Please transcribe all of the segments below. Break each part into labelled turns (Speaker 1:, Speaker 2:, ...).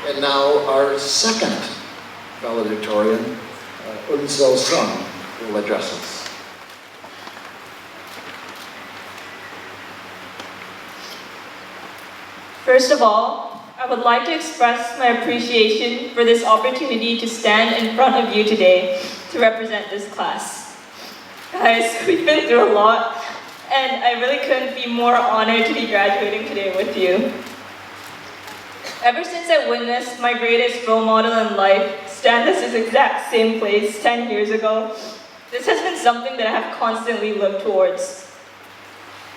Speaker 1: And now our second valedictorian, Eunseo will address us.
Speaker 2: First of all, I would like to express my appreciation for this opportunity to stand in front of you today to represent this class. Guys, we've been through a lot, and I really couldn't be more honored to be graduating today with you. Ever since I witnessed my greatest role model in life stand at this exact same place 10 years ago, this has been something that I have constantly looked towards.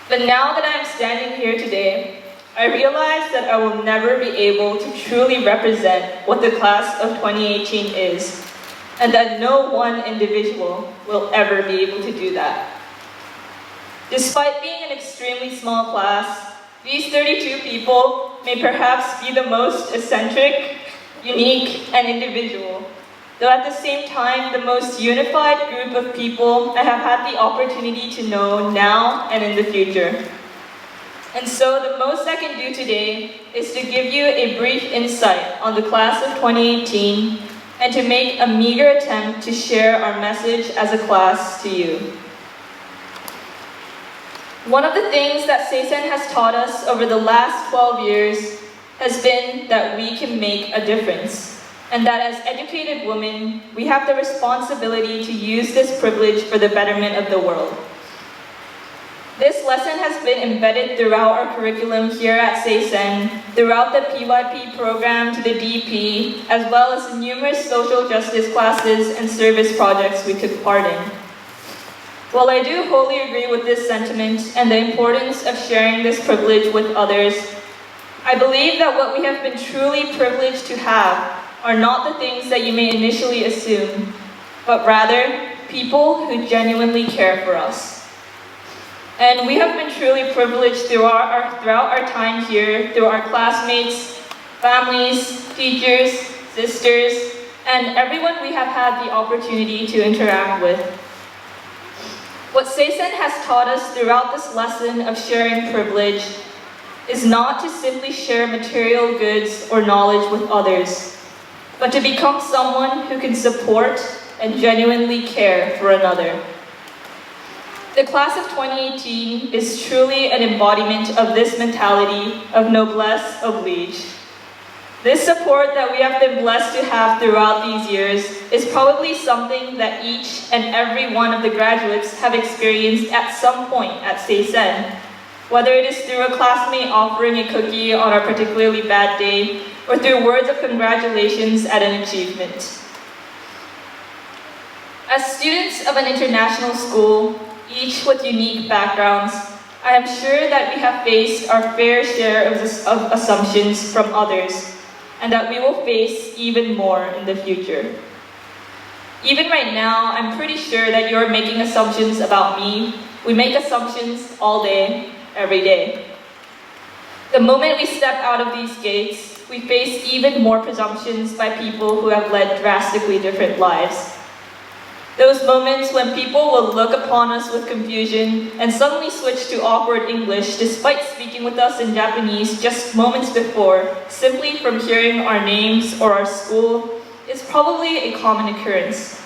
Speaker 2: But now that I am standing here today, I realize that I will never be able to truly represent what the class of 2018 is, and that no one individual will ever be able to do that. Despite being an extremely small class, these 32 people may perhaps be the most eccentric, unique, and individual, though at the same time the most unified group of people I have had the opportunity to know now and in the future. And so the most I can do today is to give you a brief insight on the class of 2018 and to make a meager attempt to share our message as a class to you. One of the things that Seisen has taught us over the last 12 years has been that we can make a difference, and that as educated women, we have the responsibility to use this privilege for the betterment of the world. This lesson has been embedded throughout our curriculum here at Seisen, throughout the PYP program to the DP, as well as the numerous social justice classes and service projects we took part in. While I do wholly agree with this sentiment and the importance of sharing this privilege with others, I believe that what we have been truly privileged to have are not the things that you may initially assume, but rather people who genuinely care for us. And we have been truly privileged throughout our time here, through our classmates, families, teachers, sisters, and everyone we have had the opportunity to interact with. What Seisen has taught us throughout this lesson of sharing privilege is not to simply share material goods or knowledge with others, but to become someone who can support and genuinely care for another. The class of 2018 is truly an embodiment of this mentality of noblesse oblige. This support that we have been blessed to have throughout these years is probably something that each and every one of the graduates have experienced at some point at Seisen, whether it is through a classmate offering a cookie on a particularly bad day, or through words of congratulations at an achievement. As students of an international school, each with unique backgrounds, I am sure that we have faced our fair share of assumptions from others, and that we will face even more in the future. Even right now, I'm pretty sure that you're making assumptions about me. We make assumptions all day, every day. The moment we step out of these gates, we face even more presumptions by people who have led drastically different lives. Those moments when people will look upon us with confusion and suddenly switch to awkward English despite speaking with us in Japanese just moments before, simply from hearing our names or our school, is probably a common occurrence.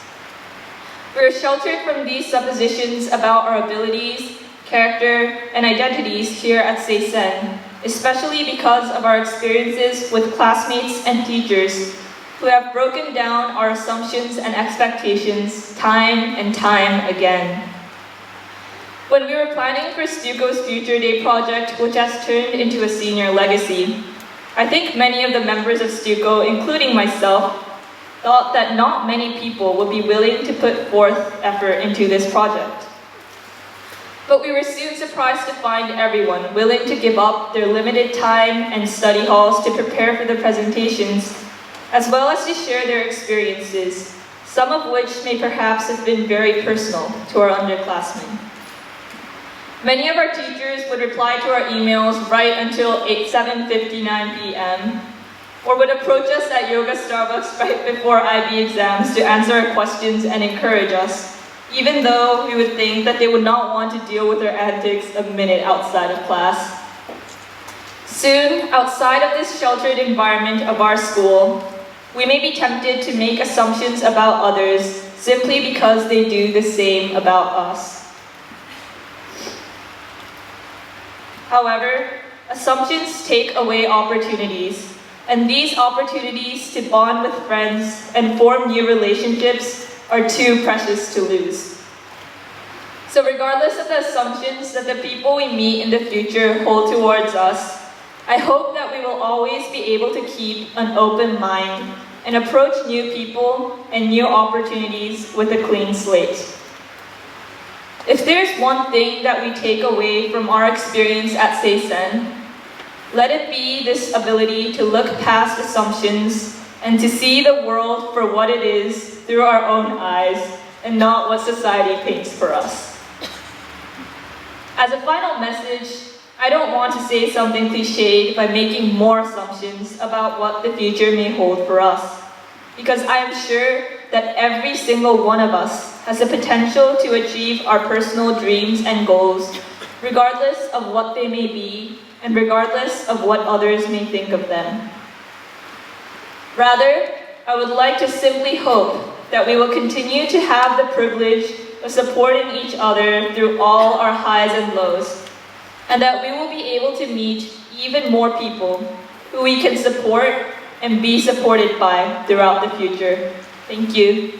Speaker 2: We are sheltered from these suppositions about our abilities, character, and identities here at Seisen, especially because of our experiences with classmates and teachers who have broken down our assumptions and expectations time and time again. When we were planning for Stuco's Future Day project, which has turned into a senior legacy, I think many of the members of Stuco, including myself, thought that not many people would be willing to put forth effort into this project. But we were soon surprised to find everyone willing to give up their limited time and study halls to prepare for the presentations, as well as to share their experiences, some of which may perhaps have been very personal to our underclassmen. Many of our teachers would reply to our emails right until 7:59 p.m., or would approach us at Yoga Starbucks right before IB exams to answer our questions and encourage us, even though we would think that they would not want to deal with our antics a minute outside of class. Soon, outside of this sheltered environment of our school, we may be tempted to make assumptions about others simply because they do the same about us. However, assumptions take away opportunities, and these opportunities to bond with friends and form new relationships are too precious to lose. So regardless of the assumptions that the people we meet in the future hold towards us, I hope that we will always be able to keep an open mind and approach new people and new opportunities with a clean slate. If there's one thing that we take away from our experience at Seisen, let it be this ability to look past assumptions and to see the world for what it is through our own eyes and not what society paints for us. As a final message, I don't want to say something cliched by making more assumptions about what the future may hold for us, because I am sure that every single one of us has the potential to achieve our personal dreams and goals, regardless of what they may be and regardless of what others may think of them. Rather, I would like to simply hope that we will continue to have the privilege of supporting each other through all our highs and lows, and that we will be able to meet even more people who we can support and be supported by throughout the future. Thank you.